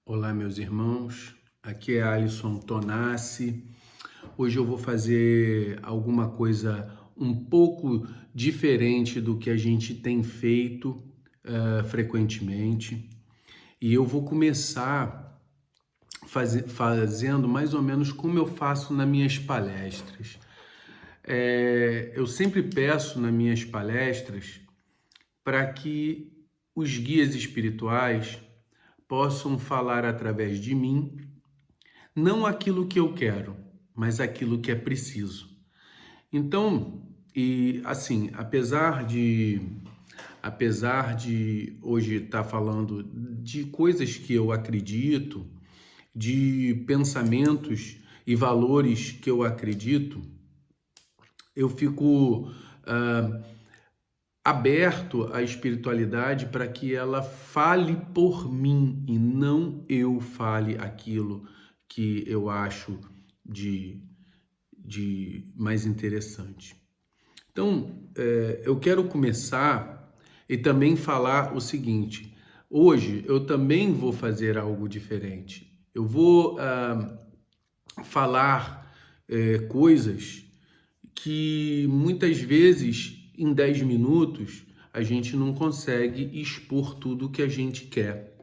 Olá, meus irmãos. Aqui é Alisson Tonassi. Hoje eu vou fazer alguma coisa um pouco diferente do que a gente tem feito frequentemente. E eu vou começar fazendo mais ou menos como eu faço nas minhas palestras. Eu sempre peço nas minhas palestras para que os guias espirituais possam falar através de mim, não aquilo que eu quero, mas aquilo que é preciso. Então, e assim, apesar de hoje estar falando de coisas que eu acredito, de pensamentos e valores que eu acredito, eu fico aberto à espiritualidade para que ela fale por mim e não eu fale aquilo que eu acho de mais interessante. Então, eu quero começar e também falar o seguinte: hoje eu também vou fazer algo diferente. Eu vou falar coisas que muitas vezes em 10 minutos a gente não consegue expor tudo que a gente quer.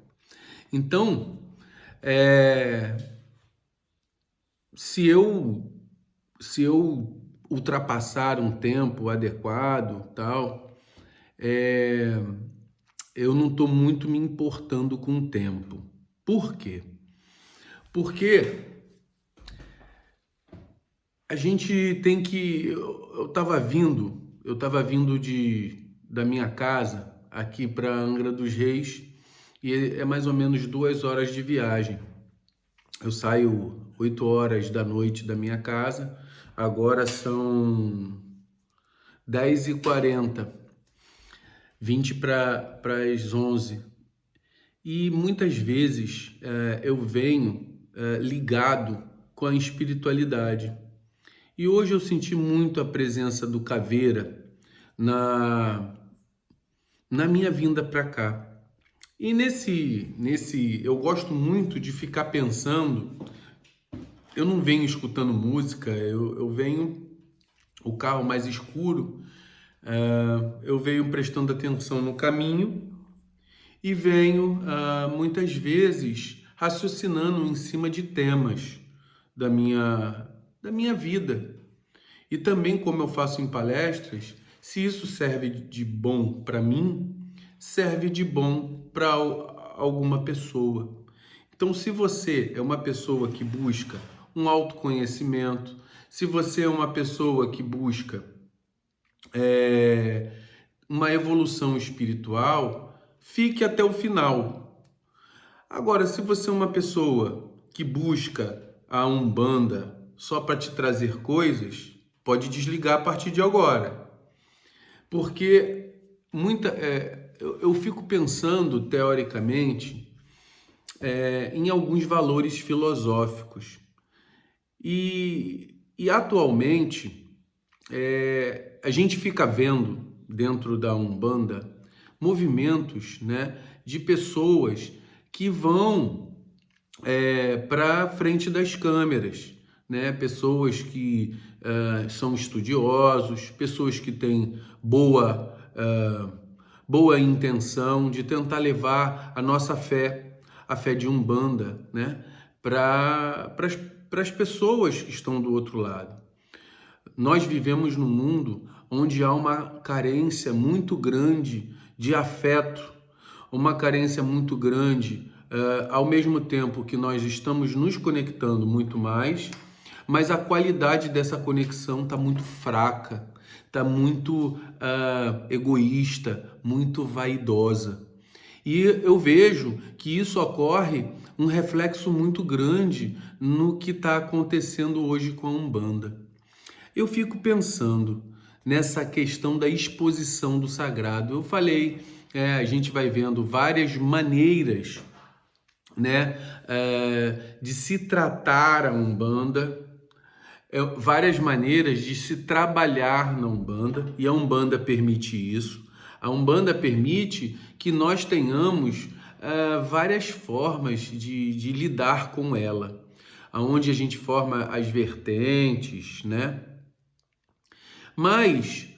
Então, se eu ultrapassar um tempo adequado, tal, eu não estou muito me importando com o tempo. Por quê? Porque a gente tem que... Eu estava vindo da minha casa aqui para Angra dos Reis e é mais ou menos 2 horas de viagem. Eu saio 8 horas da noite da minha casa, agora são 10h40, 20 para as 11. E muitas vezes eu venho ligado com a espiritualidade. E hoje eu senti muito a presença do Caveira na minha vinda para cá. E eu gosto muito de ficar pensando. Eu não venho escutando música, eu venho o carro mais escuro, eu venho prestando atenção no caminho e venho muitas vezes raciocinando em cima de temas da minha vida. E também, como eu faço em palestras, se isso serve de bom para mim, serve de bom para alguma pessoa. Então, se você é uma pessoa que busca um autoconhecimento, se você é uma pessoa que busca uma evolução espiritual, fique até o final. Agora, se você é uma pessoa que busca a Umbanda só para te trazer coisas, pode desligar a partir de agora. Porque eu fico pensando, teoricamente, em alguns valores filosóficos. E atualmente, a gente fica vendo, dentro da Umbanda, movimentos, né, de pessoas que vão para frente das câmeras, né? Pessoas que são estudiosos, pessoas que têm boa intenção de tentar levar a nossa fé, a fé de Umbanda, né, para as pessoas que estão do outro lado. Nós vivemos num mundo onde há uma carência muito grande de afeto, uma carência muito grande, ao mesmo tempo que nós estamos nos conectando muito mais, mas a qualidade dessa conexão está muito fraca, está muito egoísta, muito vaidosa. E eu vejo que isso ocorre um reflexo muito grande no que está acontecendo hoje com a Umbanda. Eu fico pensando nessa questão da exposição do sagrado. Eu falei, a gente vai vendo várias maneiras, né, de se tratar a Umbanda, várias maneiras de se trabalhar na Umbanda, e a Umbanda permite isso. A Umbanda permite que nós tenhamos várias formas de lidar com ela, aonde a gente forma as vertentes, né? Mas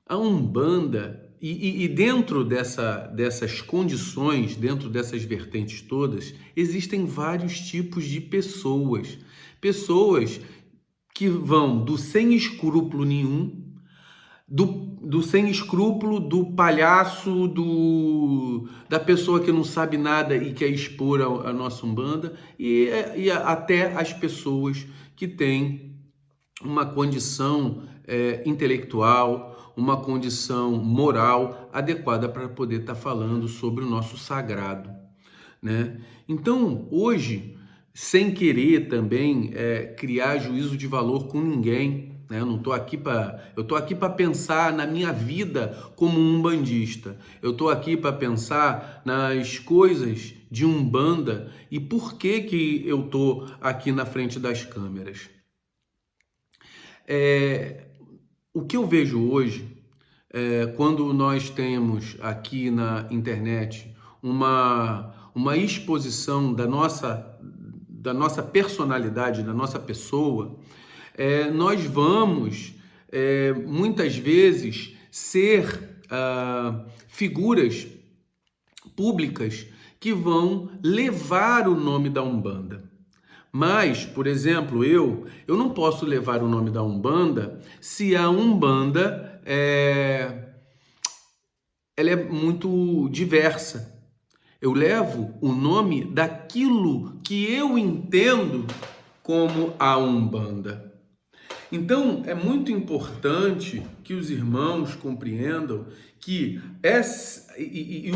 a Umbanda, e dentro dessas condições, dentro dessas vertentes todas, existem vários tipos de pessoas. Pessoas que vão do sem escrúpulo nenhum, do sem escrúpulo, do palhaço, da pessoa que não sabe nada e quer expor a nossa Umbanda, e até as pessoas que têm uma condição intelectual, uma condição moral adequada para poder estar falando sobre o nosso sagrado, né? Então, hoje, sem querer também criar juízo de valor com ninguém, né? Eu estou aqui para pensar na minha vida como um umbandista. Eu estou aqui para pensar nas coisas de Umbanda e por que eu estou aqui na frente das câmeras. O que eu vejo hoje, quando nós temos aqui na internet uma exposição da nossa personalidade, da nossa pessoa, nós vamos, muitas vezes, ser figuras públicas que vão levar o nome da Umbanda. Mas, por exemplo, eu não posso levar o nome da Umbanda se a Umbanda ela é muito diversa. Eu levo o nome daquilo que eu entendo como a Umbanda. Então, é muito importante que os irmãos compreendam que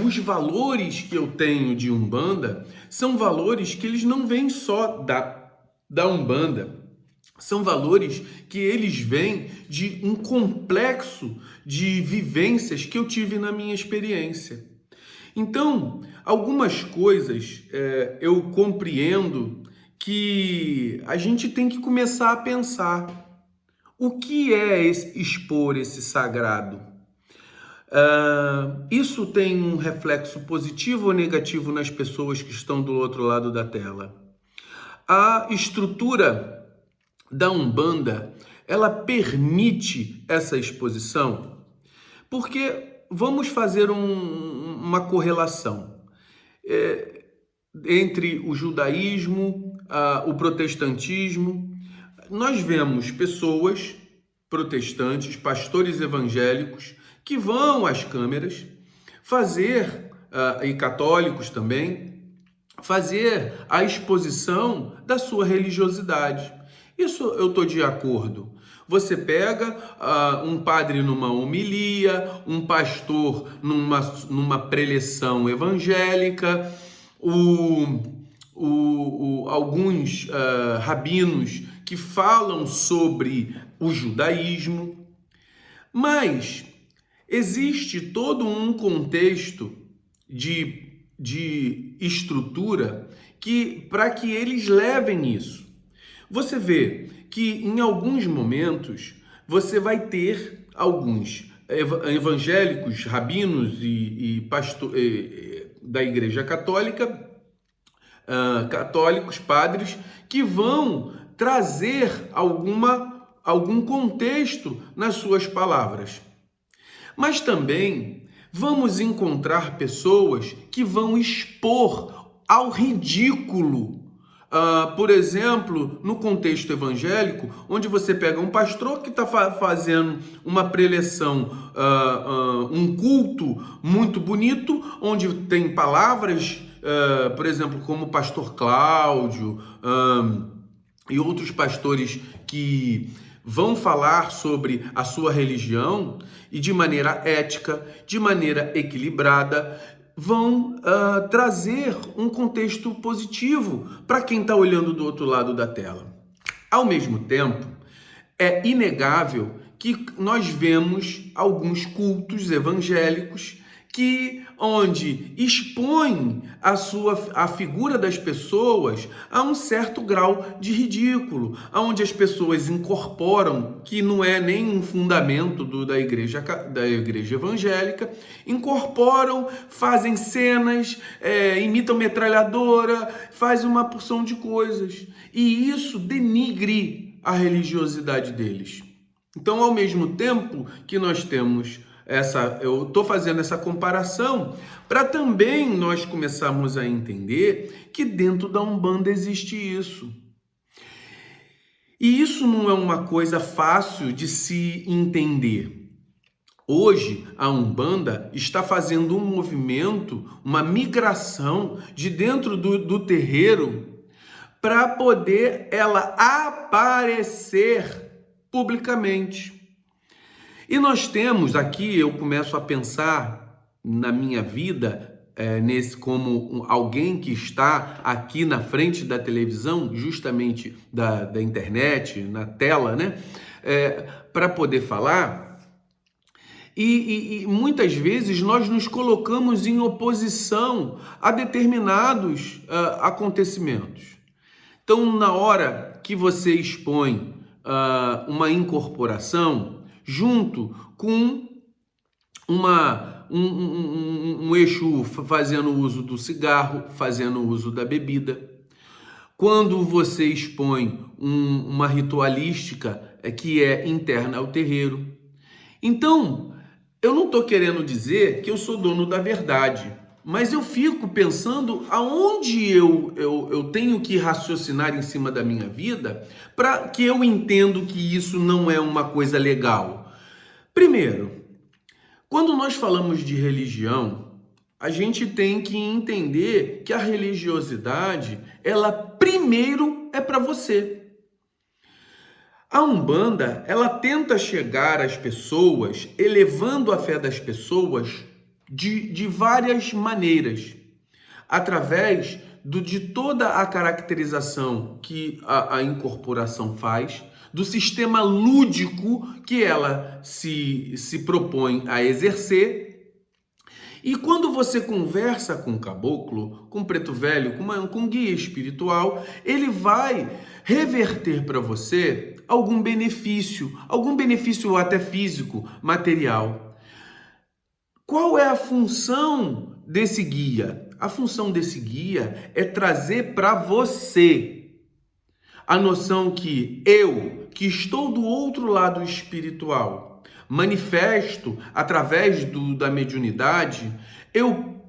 os valores que eu tenho de Umbanda são valores que eles não vêm só da Umbanda. São valores que eles vêm de um complexo de vivências que eu tive na minha experiência. Então, algumas coisas eu compreendo que a gente tem que começar a pensar. O que é expor esse sagrado? Isso tem um reflexo positivo ou negativo nas pessoas que estão do outro lado da tela? A estrutura da Umbanda, ela permite essa exposição? Porque vamos fazer uma correlação entre o judaísmo, o protestantismo. Nós vemos pessoas protestantes, pastores evangélicos, que vão às câmeras fazer, e católicos também, fazer a exposição da sua religiosidade. Isso eu estou de acordo. Você pega um padre numa homilia, um pastor numa preleção evangélica, alguns rabinos que falam sobre o judaísmo, mas existe todo um contexto de estrutura para que eles levem isso. Você vê que em alguns momentos você vai ter alguns evangélicos, rabinos e da Igreja Católica, católicos, padres, que vão trazer algum contexto nas suas palavras. Mas também vamos encontrar pessoas que vão expor ao ridículo. Por exemplo, no contexto evangélico, onde você pega um pastor que está fazendo uma preleção, um culto muito bonito, onde tem palavras, por exemplo, como o pastor Cláudio, e outros pastores que vão falar sobre a sua religião e de maneira ética, de maneira equilibrada, vão trazer um contexto positivo para quem está olhando do outro lado da tela. Ao mesmo tempo, é inegável que nós vemos alguns cultos evangélicos onde expõe a figura das pessoas a um certo grau de ridículo, onde as pessoas incorporam, que não é nem um fundamento da igreja evangélica, incorporam, fazem cenas, imitam metralhadora, fazem uma porção de coisas, e isso denigre a religiosidade deles. Então, ao mesmo tempo que nós temos eu estou fazendo essa comparação para também nós começarmos a entender que dentro da Umbanda existe isso. E isso não é uma coisa fácil de se entender. Hoje, a Umbanda está fazendo um movimento, uma migração de dentro do terreiro para poder ela aparecer publicamente. E nós temos aqui, eu começo a pensar na minha vida, como alguém que está aqui na frente da televisão, justamente da internet, na tela, né? Para poder falar. E muitas vezes nós nos colocamos em oposição a determinados acontecimentos. Então, na hora que você expõe uma incorporação, junto com um Exu fazendo uso do cigarro, fazendo uso da bebida. Quando você expõe uma ritualística que é interna ao terreiro. Então, eu não estou querendo dizer que eu sou dono da verdade, mas eu fico pensando aonde eu tenho que raciocinar em cima da minha vida para que eu entendo que isso não é uma coisa legal. Primeiro, quando nós falamos de religião, a gente tem que entender que a religiosidade, ela primeiro é para você. A Umbanda, ela tenta chegar às pessoas, elevando a fé das pessoas de várias maneiras, através de toda a caracterização que a incorporação faz, do sistema lúdico que ela se propõe a exercer. E quando você conversa com o caboclo, com o preto velho, com um guia espiritual, ele vai reverter para você algum benefício até físico, material. Qual é a função desse guia? A função desse guia é trazer para você a noção que eu, que estou do outro lado espiritual, manifesto através da mediunidade, eu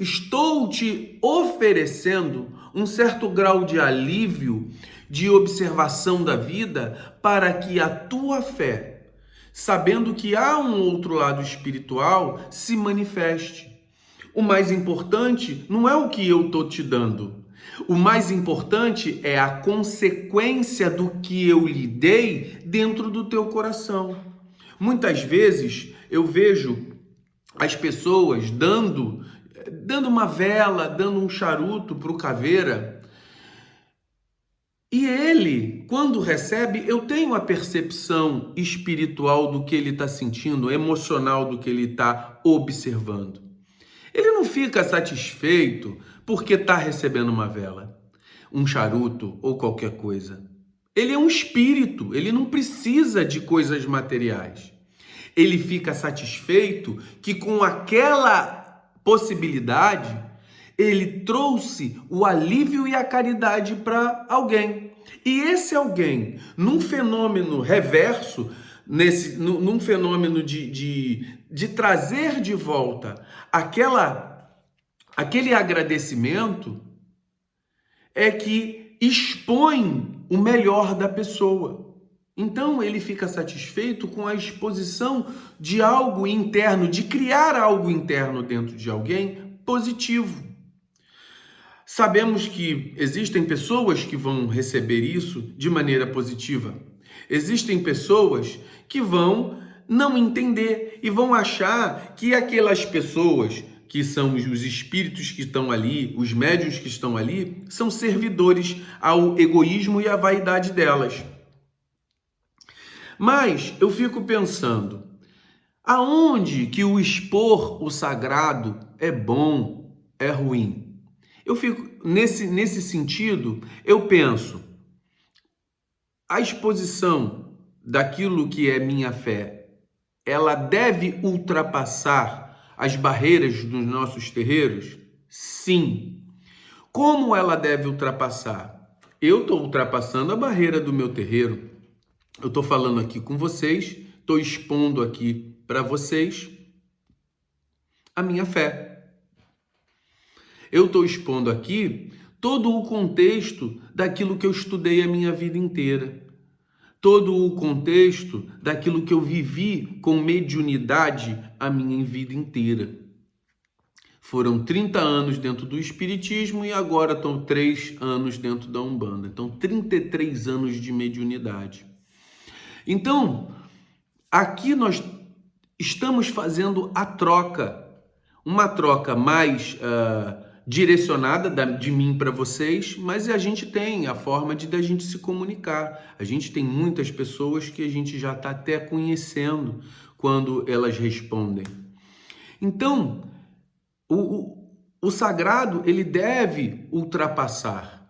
estou te oferecendo um certo grau de alívio, de observação da vida, para que a tua fé, sabendo que há um outro lado espiritual, se manifeste. O mais importante não é o que eu estou te dando. O mais importante é a consequência do que eu lhe dei dentro do teu coração. Muitas vezes eu vejo as pessoas dando uma vela, dando um charuto para o caveira. E ele, quando recebe, eu tenho a percepção espiritual do que ele está sentindo, emocional do que ele está observando. Ele não fica satisfeito porque está recebendo uma vela, um charuto ou qualquer coisa. Ele é um espírito, ele não precisa de coisas materiais. Ele fica satisfeito que com aquela possibilidade, ele trouxe o alívio e a caridade para alguém. E esse alguém, num fenômeno reverso, num fenômeno de trazer de volta aquele agradecimento, é que expõe o melhor da pessoa. Então ele fica satisfeito com a exposição de algo interno, de criar algo interno dentro de alguém positivo. Sabemos que existem pessoas que vão receber isso de maneira positiva. Existem pessoas que vão não entender e vão achar que aquelas pessoas que são os espíritos que estão ali, os médiuns que estão ali, são servidores ao egoísmo e à vaidade delas. Mas eu fico pensando, Aonde que o expor o sagrado é bom, é ruim? Eu fico nesse sentido, eu penso, a exposição daquilo que é minha fé, ela deve ultrapassar as barreiras dos nossos terreiros? Sim. Como ela deve ultrapassar? Eu estou ultrapassando a barreira do meu terreiro. Eu estou falando aqui com vocês, estou expondo aqui para vocês a minha fé. Eu estou expondo aqui todo o contexto daquilo que eu estudei a minha vida inteira. Todo o contexto daquilo que eu vivi com mediunidade a minha vida inteira. Foram 30 anos dentro do Espiritismo e agora estão 3 anos dentro da Umbanda. Então, 33 anos de mediunidade. Então, aqui nós estamos fazendo a troca. Uma troca mais direcionada de mim para vocês, mas a gente tem a forma de a gente se comunicar. A gente tem muitas pessoas que a gente já está até conhecendo quando elas respondem. Então, o sagrado, ele deve ultrapassar.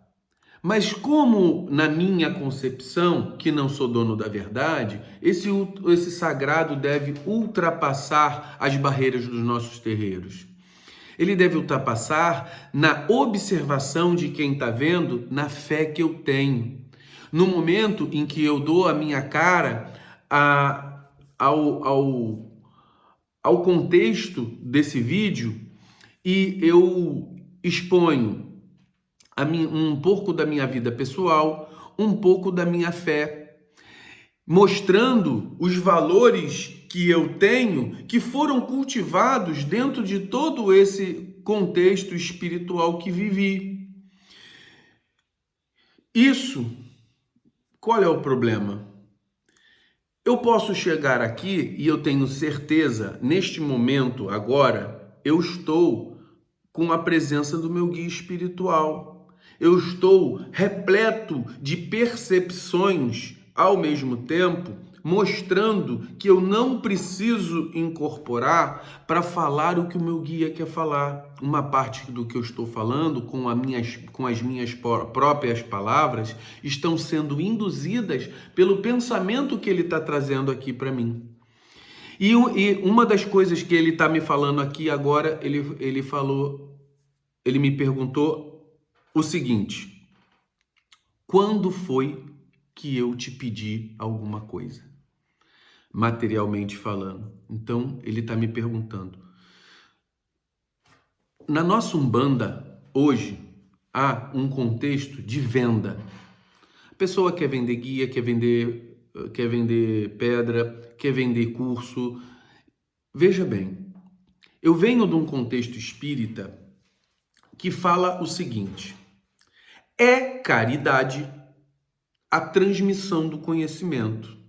Mas como na minha concepção, que não sou dono da verdade, esse sagrado deve ultrapassar as barreiras dos nossos terreiros. Ele deve ultrapassar na observação de quem está vendo, na fé que eu tenho. No momento em que eu dou a minha cara ao contexto desse vídeo e eu exponho um pouco da minha vida pessoal, um pouco da minha fé, mostrando os valores que eu tenho, que foram cultivados dentro de todo esse contexto espiritual que vivi. Isso, qual é o problema? Eu posso chegar aqui e eu tenho certeza, neste momento, agora, eu estou com a presença do meu guia espiritual. Eu estou repleto de percepções ao mesmo tempo, mostrando que eu não preciso incorporar para falar o que o meu guia quer falar. Uma parte do que eu estou falando, com as minhas próprias palavras, estão sendo induzidas pelo pensamento que ele está trazendo aqui para mim. E uma das coisas que ele está me falando aqui agora, ele me perguntou o seguinte: quando foi que eu te pedi alguma coisa? Materialmente falando. Então, ele está me perguntando. Na nossa Umbanda, hoje, há um contexto de venda. A pessoa quer vender guia, quer vender pedra, quer vender curso. Veja bem, eu venho de um contexto espírita que fala o seguinte: é caridade a transmissão do conhecimento.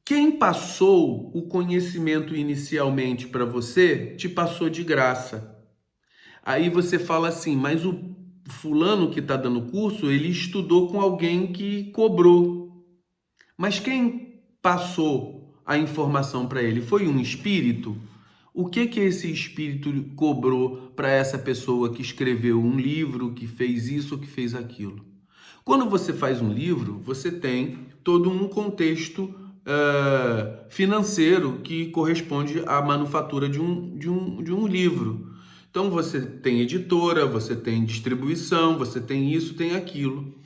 Quem passou o conhecimento inicialmente para você, te passou de graça. Aí você fala assim, mas o fulano que está dando curso, ele estudou com alguém que cobrou. Mas quem passou a informação para ele foi um espírito? O que esse espírito cobrou para essa pessoa que escreveu um livro, que fez isso, que fez aquilo? Quando você faz um livro, você tem todo um contexto financeiro que corresponde à manufatura de um livro. Então você tem editora, você tem distribuição, você tem isso, tem aquilo.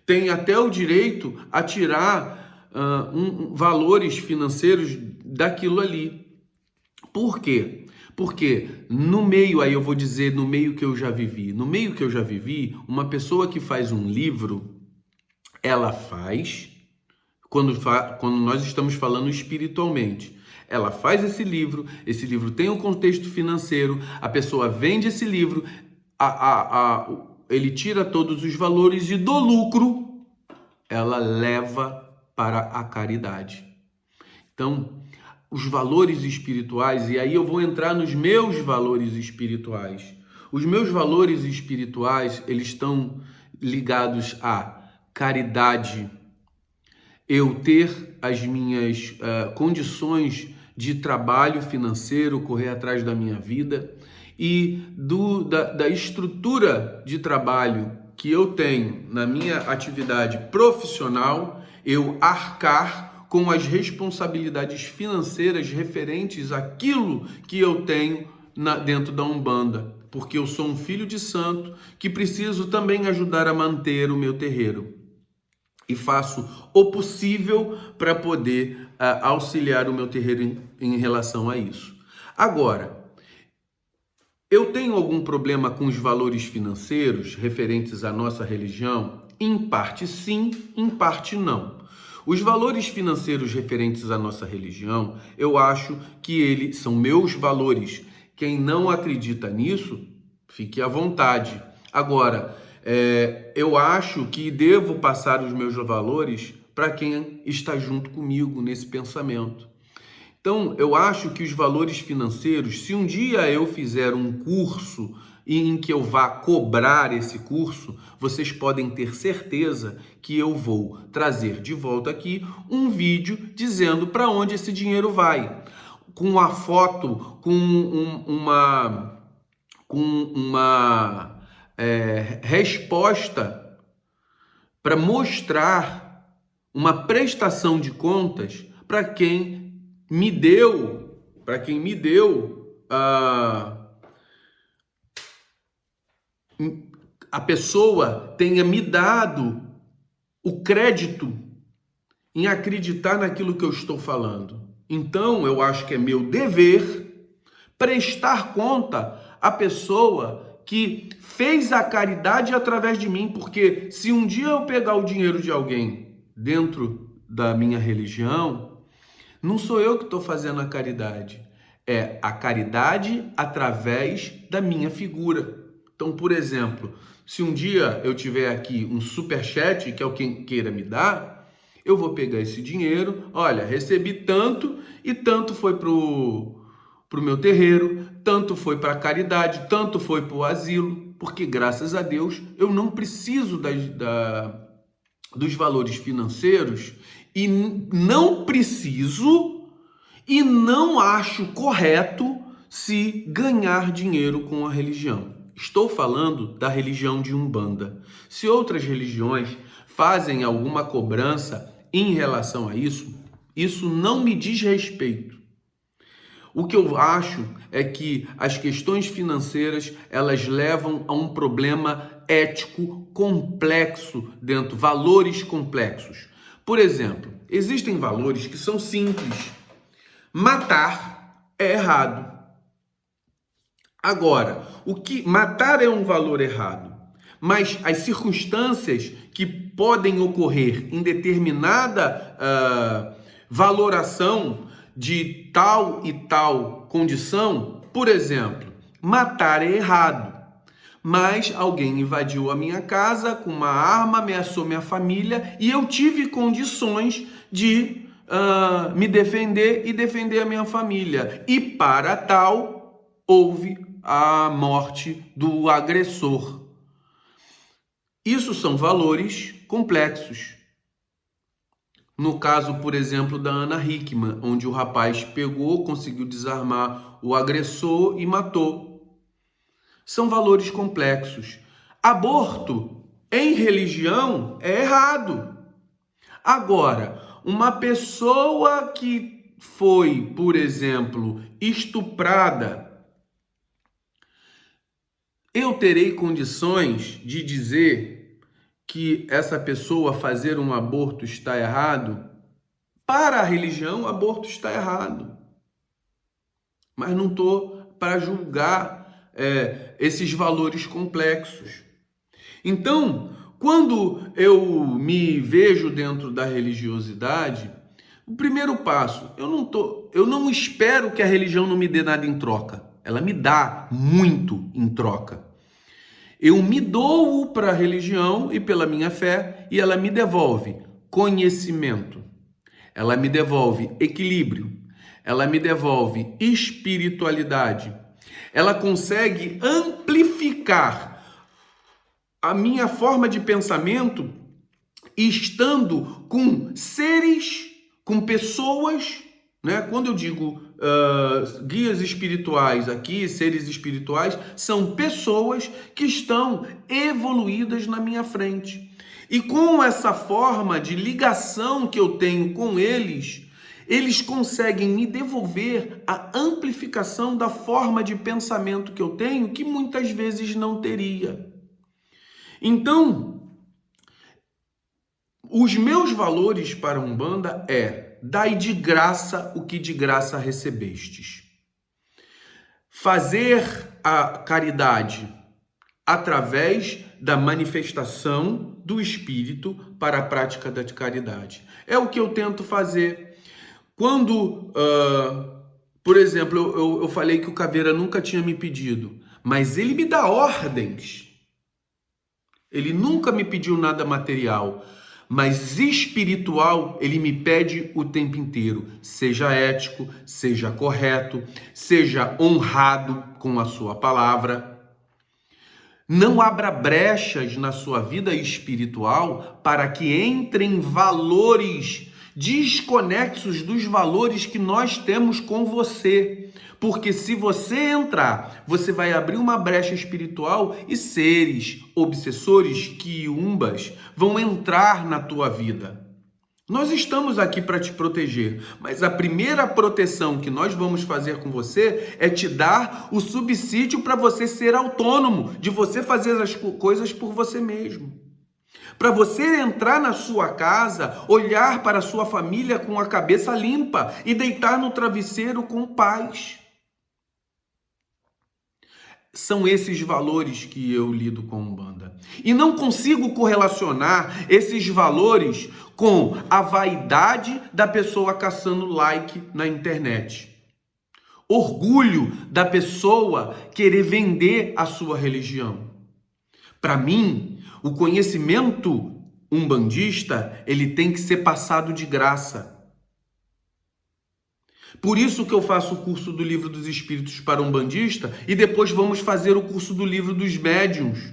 Tem até o direito a tirar valores financeiros daquilo ali. Por quê? Porque no meio, aí eu vou dizer, no meio que eu já vivi, uma pessoa que faz um livro, ela faz, quando nós estamos falando espiritualmente, ela faz esse livro tem um contexto financeiro, a pessoa vende esse livro, ele tira todos os valores e do lucro, ela leva para a caridade. Então, os valores espirituais, e aí eu vou entrar nos meus valores espirituais. Os meus valores espirituais, eles estão ligados à caridade, eu ter as minhas condições de trabalho financeiro, correr atrás da minha vida e da estrutura de trabalho que eu tenho na minha atividade profissional, eu arcar com as responsabilidades financeiras referentes àquilo que eu tenho dentro da Umbanda, porque eu sou um filho de santo que preciso também ajudar a manter o meu terreiro. E faço o possível para poder auxiliar o meu terreiro em relação a isso. Agora, eu tenho algum problema com os valores financeiros referentes à nossa religião? Em parte sim, em parte não. Os valores financeiros referentes à nossa religião, eu acho que eles são meus valores. Quem não acredita nisso, fique à vontade. Agora, eu acho que devo passar os meus valores para quem está junto comigo nesse pensamento. Então, eu acho que os valores financeiros, se um dia eu fizer um curso em que eu vá cobrar esse curso, vocês podem ter certeza que eu vou trazer de volta aqui um vídeo dizendo para onde esse dinheiro vai. Com uma foto, com uma resposta para mostrar uma prestação de contas para quem me deu, a pessoa tenha me dado o crédito em acreditar naquilo que eu estou falando. Então, eu acho que é meu dever prestar conta à pessoa que fez a caridade através de mim, porque se um dia eu pegar o dinheiro de alguém dentro da minha religião, não sou eu que estou fazendo a caridade, é a caridade através da minha figura. Então, por exemplo, se um dia eu tiver aqui um superchat, que é o quem queira me dar, eu vou pegar esse dinheiro, olha, recebi tanto e tanto foi pro meu terreiro, tanto foi para a caridade, tanto foi para o asilo, porque graças a Deus eu não preciso dos valores financeiros e não preciso e não acho correto se ganhar dinheiro com a religião. Estou falando da religião de Umbanda. Se outras religiões fazem alguma cobrança em relação a isso, isso não me diz respeito. O que eu acho é que as questões financeiras, elas levam a um problema ético complexo dentro, valores complexos. Por exemplo, existem valores que são simples. Matar é errado. Agora, matar é um valor errado, mas as circunstâncias que podem ocorrer em determinada valoração de tal e tal condição, por exemplo, matar é errado, mas alguém invadiu a minha casa com uma arma, ameaçou minha família e eu tive condições de me defender e defender a minha família. E para tal, houve a morte do agressor. Isso são valores complexos. No caso, por exemplo, da Ana Hickman, onde o rapaz conseguiu desarmar o agressor e matou. São valores complexos. Aborto em religião é errado. Agora, uma pessoa que foi, por exemplo, estuprada, eu terei condições de dizer que essa pessoa fazer um aborto está errado? Para a religião, aborto está errado. Mas não estou para julgar esses valores complexos. Então, quando eu me vejo dentro da religiosidade, o primeiro passo, eu não espero que a religião não me dê nada em troca. Ela me dá muito em troca. Eu me dou para a religião e pela minha fé e ela me devolve conhecimento. Ela me devolve equilíbrio. Ela me devolve espiritualidade. Ela consegue amplificar a minha forma de pensamento estando com seres com pessoas, né? Quando eu digo guias espirituais aqui, seres espirituais, são pessoas que estão evoluídas na minha frente. E com essa forma de ligação que eu tenho com eles, eles conseguem me devolver a amplificação da forma de pensamento que eu tenho, que muitas vezes não teria. Então, os meus valores para a Umbanda é: dai de graça o que de graça recebestes. Fazer a caridade através da manifestação do Espírito para a prática da caridade. É o que eu tento fazer. Quando, por exemplo, eu falei que o Caveira nunca tinha me pedido, mas ele me dá ordens. Ele nunca me pediu nada material, mas espiritual ele me pede o tempo inteiro. Seja ético, seja correto, seja honrado com a sua palavra. Não abra brechas na sua vida espiritual para que entrem valores desconexos dos valores que nós temos com você. Porque se você entrar, você vai abrir uma brecha espiritual e seres obsessores, quiumbas, vão entrar na tua vida. Nós estamos aqui para te proteger, mas a primeira proteção que nós vamos fazer com você é te dar o subsídio para você ser autônomo, de você fazer as coisas por você mesmo. Para você entrar na sua casa, olhar para a sua família com a cabeça limpa e deitar no travesseiro com paz. São esses valores que eu lido com Umbanda. E não consigo correlacionar esses valores com a vaidade da pessoa caçando like na internet. Orgulho da pessoa querer vender a sua religião. Para mim, o conhecimento umbandista, ele tem que ser passado de graça. Por isso que eu faço o curso do Livro dos Espíritos para umbandista e depois vamos fazer o curso do Livro dos Médiuns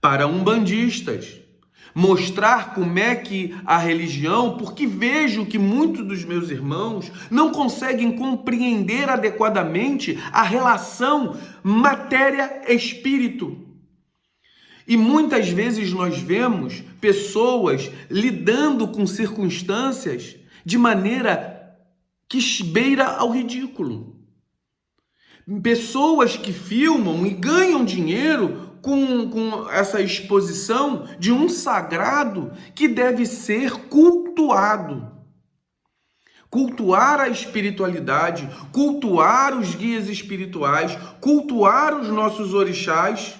para umbandistas. Mostrar como é que a religião, porque vejo que muitos dos meus irmãos não conseguem compreender adequadamente a relação matéria-espírito. E muitas vezes nós vemos pessoas lidando com circunstâncias de maneira que beira ao ridículo. Pessoas que filmam e ganham dinheiro com essa exposição de um sagrado que deve ser cultuado. Cultuar a espiritualidade, cultuar os guias espirituais, cultuar os nossos orixás,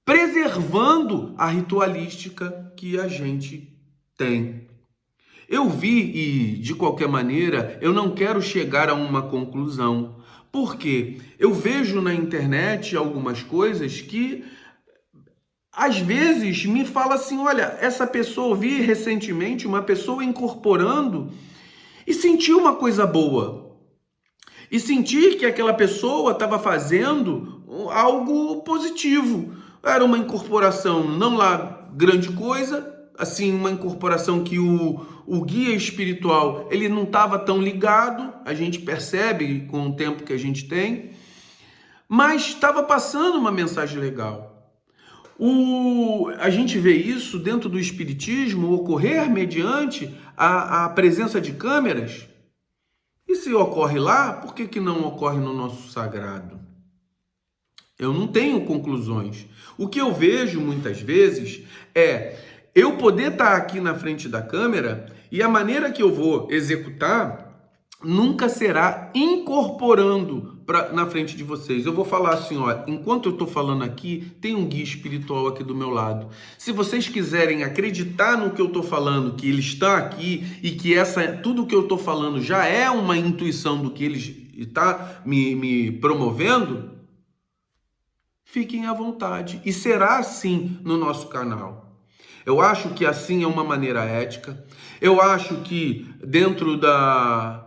preservando a ritualística que a gente tem. Eu vi e, de qualquer maneira, eu não quero chegar a uma conclusão. Por quê? Eu vejo na internet algumas coisas que, às vezes, me fala assim, olha, essa pessoa, eu vi recentemente uma pessoa incorporando e senti uma coisa boa. E senti que aquela pessoa estava fazendo algo positivo. Era uma incorporação, não lá grande coisa, assim, uma incorporação que o guia espiritual, ele não estava tão ligado, a gente percebe com o tempo que a gente tem, mas estava passando uma mensagem legal. A gente vê isso dentro do espiritismo ocorrer mediante a presença de câmeras. E se ocorre lá, por que não ocorre no nosso sagrado? Eu não tenho conclusões. O que eu vejo muitas vezes é eu poder estar aqui na frente da câmera e a maneira que eu vou executar nunca será incorporando na frente de vocês. Eu vou falar assim, ó, enquanto eu estou falando aqui, tem um guia espiritual aqui do meu lado. Se vocês quiserem acreditar no que eu estou falando, que ele está aqui e que tudo que eu estou falando já é uma intuição do que ele está me promovendo, fiquem à vontade. E será assim no nosso canal. Eu acho que assim é uma maneira ética. Eu acho que dentro da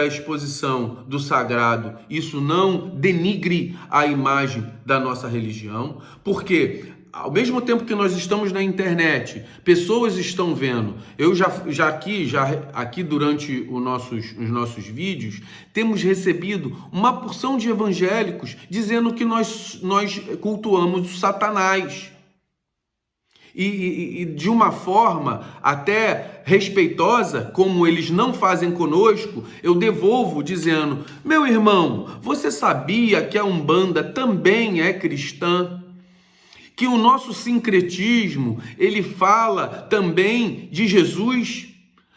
exposição do sagrado, isso não denigre a imagem da nossa religião, porque ao mesmo tempo que nós estamos na internet, pessoas estão vendo. Eu já aqui durante os nossos vídeos, temos recebido uma porção de evangélicos dizendo que nós cultuamos Satanás. E de uma forma até respeitosa, como eles não fazem conosco, eu devolvo dizendo: meu irmão, você sabia que a Umbanda também é cristã? Que o nosso sincretismo, ele fala também de Jesus?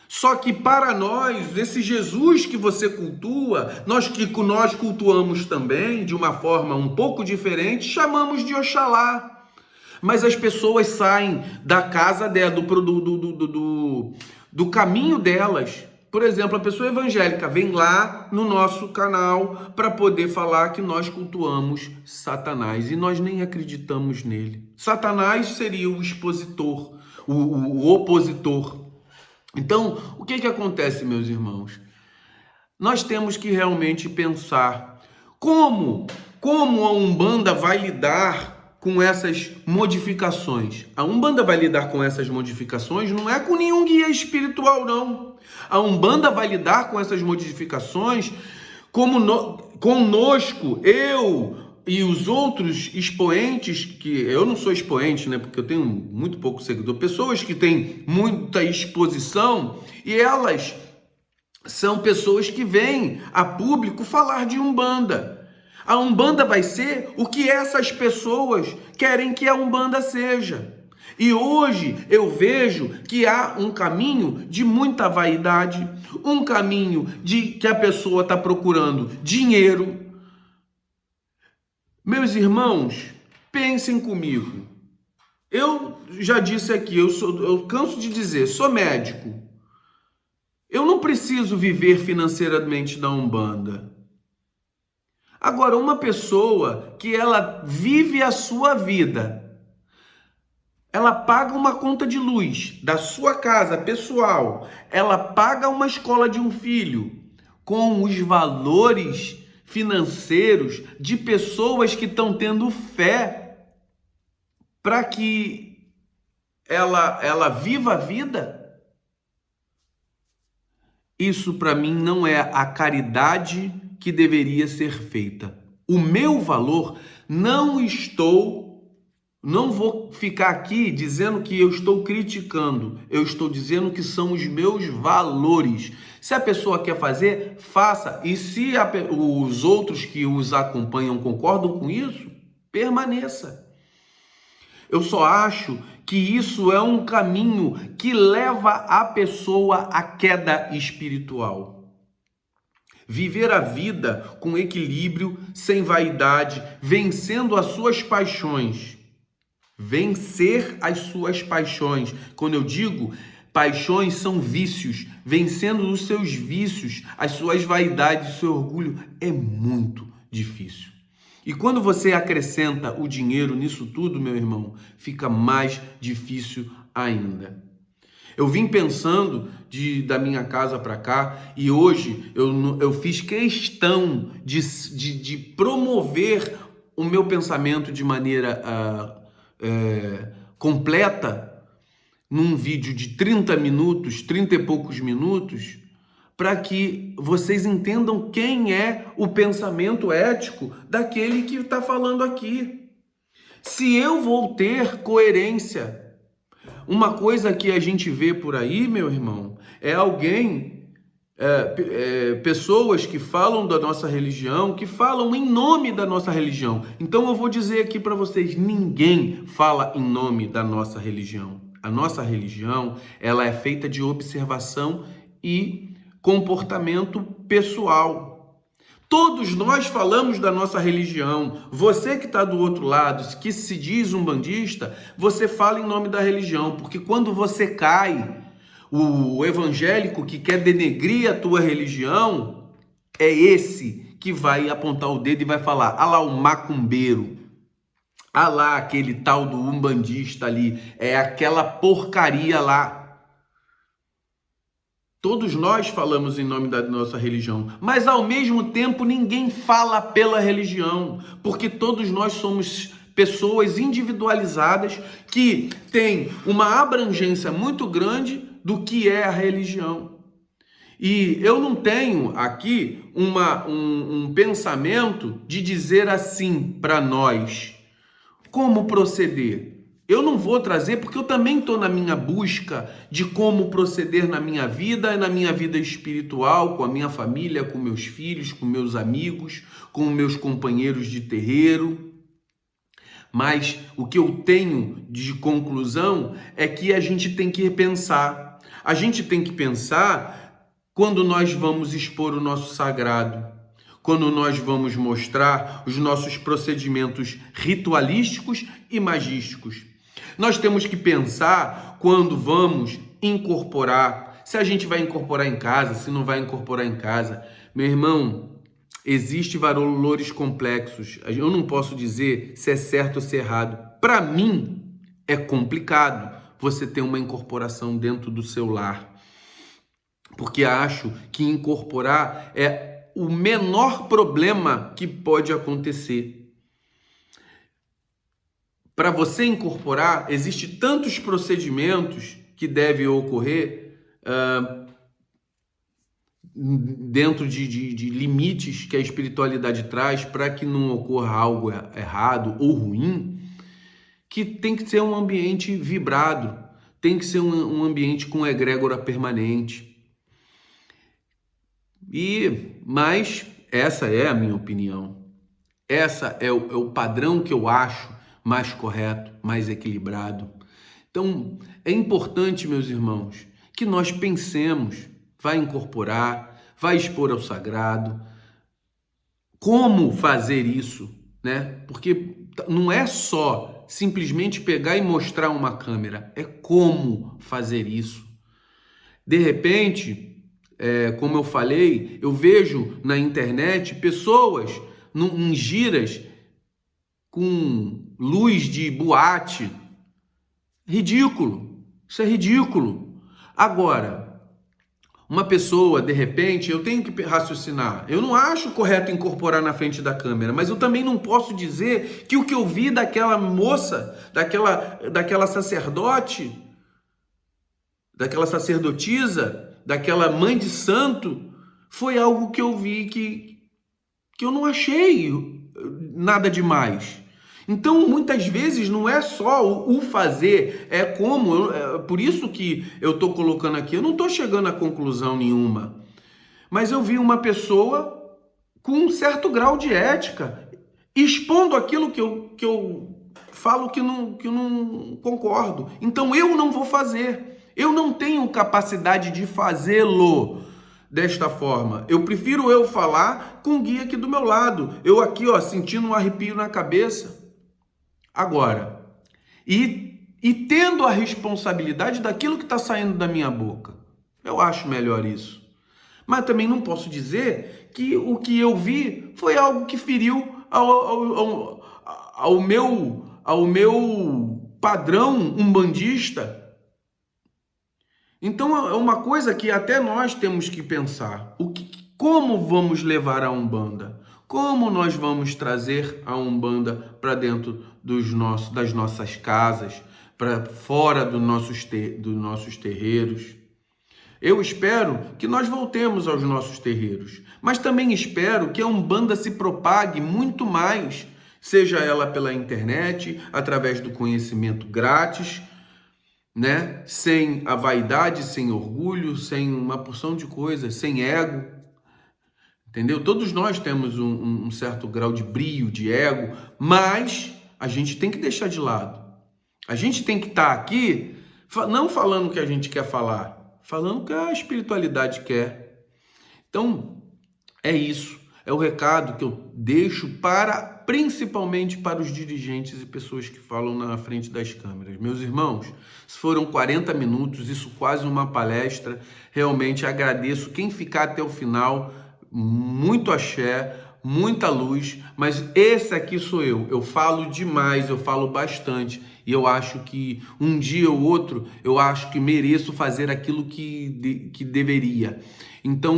Só que para nós, esse Jesus que você cultua, nós cultuamos também de uma forma um pouco diferente, chamamos de Oxalá. Mas as pessoas saem da casa dela, do caminho delas. Por exemplo, a pessoa evangélica vem lá no nosso canal para poder falar que nós cultuamos Satanás e nós nem acreditamos nele. Satanás seria o expositor, o opositor. Então, o que acontece, meus irmãos? Nós temos que realmente pensar como a Umbanda vai lidar com essas modificações. A Umbanda vai lidar com essas modificações não é com nenhum guia espiritual, não. A Umbanda vai lidar com essas modificações conosco, eu e os outros expoentes, que eu não sou expoente, né, porque eu tenho muito pouco seguidor, pessoas que têm muita exposição, e elas são pessoas que vêm a público falar de Umbanda. A Umbanda vai ser o que essas pessoas querem que a Umbanda seja. E hoje eu vejo que há um caminho de muita vaidade, um caminho de que a pessoa está procurando dinheiro. Meus irmãos, pensem comigo. Eu já disse aqui, eu canso de dizer, sou médico. Eu não preciso viver financeiramente da Umbanda. Agora, uma pessoa que ela vive a sua vida, ela paga uma conta de luz da sua casa pessoal, ela paga uma escola de um filho com os valores financeiros de pessoas que estão tendo fé para que ela viva a vida. Isso para mim não é a caridade que deveria ser feita. O meu valor, não vou ficar aqui dizendo que eu estou criticando, eu estou dizendo que são os meus valores. Se a pessoa quer fazer, faça. E se os outros que os acompanham concordam com isso, permaneça. Eu só acho que isso é um caminho que leva a pessoa à queda espiritual. Viver a vida com equilíbrio, sem vaidade, vencendo as suas paixões. Vencer as suas paixões. Quando eu digo paixões, são vícios. Vencendo os seus vícios, as suas vaidades, o seu orgulho, é muito difícil. E quando você acrescenta o dinheiro nisso tudo, meu irmão, fica mais difícil ainda. Eu vim pensando da minha casa para cá e hoje eu fiz questão de promover o meu pensamento de maneira completa num vídeo de 30 minutos, 30 e poucos minutos, para que vocês entendam quem é o pensamento ético daquele que está falando aqui. Se eu vou ter coerência, uma coisa que a gente vê por aí, meu irmão, é pessoas que falam da nossa religião, que falam em nome da nossa religião. Então eu vou dizer aqui para vocês, ninguém fala em nome da nossa religião. A nossa religião, ela é feita de observação e comportamento pessoal. Todos nós falamos da nossa religião. Você que está do outro lado, que se diz umbandista, você fala em nome da religião, porque quando você cai, o evangélico que quer denegrir a tua religião, é esse que vai apontar o dedo e vai falar: ah lá o macumbeiro, ah lá aquele tal do umbandista ali, é aquela porcaria lá. Todos nós falamos em nome da nossa religião, mas ao mesmo tempo ninguém fala pela religião, porque todos nós somos pessoas individualizadas que têm uma abrangência muito grande do que é a religião. E eu não tenho aqui um pensamento de dizer assim para nós como proceder. Eu não vou trazer, porque eu também estou na minha busca de como proceder na minha vida e na minha vida espiritual, com a minha família, com meus filhos, com meus amigos, com meus companheiros de terreiro. Mas o que eu tenho de conclusão é que a gente tem que repensar. A gente tem que pensar quando nós vamos expor o nosso sagrado, quando nós vamos mostrar os nossos procedimentos ritualísticos e magísticos. Nós temos que pensar quando vamos incorporar, se a gente vai incorporar em casa, se não vai incorporar em casa. Meu irmão, existem valores complexos. Eu não posso dizer se é certo ou se é errado. Para mim, é complicado você ter uma incorporação dentro do seu lar. Porque acho que incorporar é o menor problema que pode acontecer. Para você incorporar, existem tantos procedimentos que devem ocorrer dentro de limites que a espiritualidade traz para que não ocorra algo errado ou ruim, que tem que ser um ambiente vibrado, tem que ser um ambiente com egrégora permanente. Mas essa é a minha opinião. Essa é o padrão que eu acho mais correto, mais equilibrado. Então, é importante, meus irmãos, que nós pensemos, vai incorporar, vai expor ao sagrado, como fazer isso, né? Porque não é só simplesmente pegar e mostrar uma câmera, é como fazer isso. De repente, como eu falei, eu vejo na internet pessoas em giras com luz de boate. Ridículo. Isso é ridículo. Agora, uma pessoa, de repente, eu tenho que raciocinar. Eu não acho correto incorporar na frente da câmera, mas eu também não posso dizer que o que eu vi daquela moça, daquela sacerdote, daquela sacerdotisa, daquela mãe de santo, foi algo que eu vi que eu não achei nada demais. Então, muitas vezes, não é só o fazer, é como. Por isso que eu estou colocando aqui, eu não estou chegando a conclusão nenhuma. Mas eu vi uma pessoa com um certo grau de ética, expondo aquilo que eu falo que eu não concordo. Então, eu não vou fazer. Eu não tenho capacidade de fazê-lo desta forma. Eu prefiro eu falar com o guia aqui do meu lado. Eu aqui, sentindo um arrepio na cabeça. Agora, e tendo a responsabilidade daquilo que está saindo da minha boca. Eu acho melhor isso. Mas também não posso dizer que o que eu vi foi algo que feriu ao meu padrão umbandista. Então é uma coisa que até nós temos que pensar. Como vamos levar a Umbanda? Como nós vamos trazer a Umbanda para dentro das nossas casas, para fora dos nossos terreiros? Eu espero que nós voltemos aos nossos terreiros, mas também espero que a Umbanda se propague muito mais, seja ela pela internet, através do conhecimento grátis, né? Sem a vaidade, sem orgulho, sem uma porção de coisas, sem ego. Entendeu? Todos nós temos um certo grau de brio, de ego, mas a gente tem que deixar de lado. A gente tem que estar aqui não falando o que a gente quer falar, falando o que a espiritualidade quer. Então, é isso. É o recado que eu deixo principalmente para os dirigentes e pessoas que falam na frente das câmeras. Meus irmãos, foram 40 minutos, isso quase uma palestra. Realmente agradeço quem ficar até o final. Muito axé, muita luz, mas esse aqui sou eu. Eu falo demais, eu falo bastante e eu acho que um dia ou outro eu acho que mereço fazer aquilo que deveria. Então,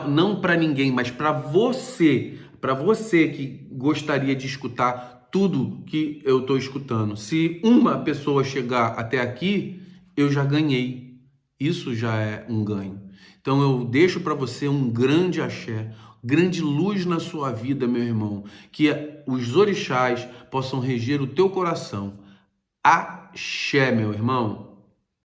não para ninguém, mas para você que gostaria de escutar tudo que eu estou escutando. Se uma pessoa chegar até aqui, eu já ganhei. Isso já é um ganho. Então eu deixo para você um grande axé, grande luz na sua vida, meu irmão, que os orixás possam reger o teu coração. Axé, meu irmão.